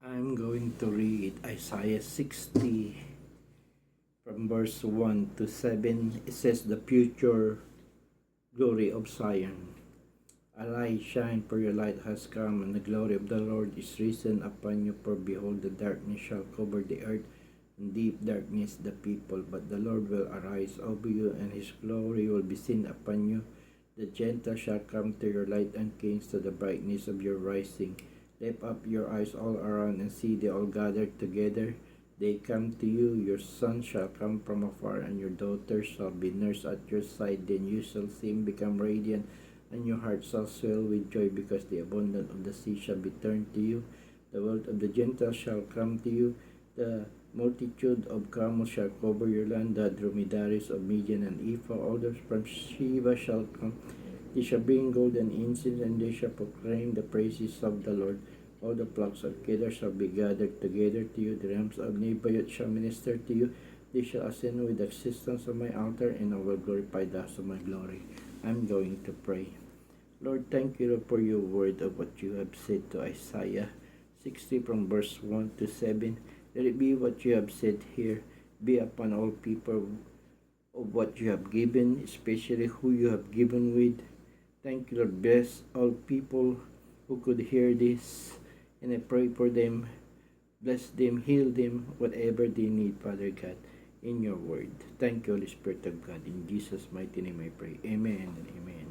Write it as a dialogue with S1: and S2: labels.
S1: I'm going to read Isaiah 60 from verse 1 to 7. It says, "The future glory of Zion. Arise, shine, for your light has come, and the glory of the Lord is risen upon you. For behold, the darkness shall cover the earth, and deep darkness the people. But the Lord will arise over you, and his glory will be seen upon you. The Gentiles shall come to your light, and kings to the brightness of your rising. Lift up your eyes all around, and see, they all gathered together. They come to you. Your sons shall come from afar, and your daughters shall be nursed at your side. Then you shall see him become radiant, and your heart shall swell with joy, because the abundance of the sea shall be turned to you. The wealth of the Gentiles shall come to you. The multitude of camels shall cover your land. The dromedaries of Midian and Ephah, all those from Sheba shall come. They shall bring gold and incense, and they shall proclaim the praises of the Lord. All the flocks of Kedar shall be gathered together to you. The rams of Nebaioth shall minister to you. They shall ascend with the assistance of my altar, and I will glorify the house of my glory." I'm going to pray. Lord, thank you, Lord, for your word of what you have said to Isaiah 60 from verse 1 to 7. Let it be what you have said here. Be upon all people of what you have given, especially who you have given with. Thank you, Lord. Bless all people who could hear this, and I pray for them. Bless them, heal them, whatever they need, Father God, in your word. Thank you, Holy Spirit of God. In Jesus' mighty name I pray. Amen and amen.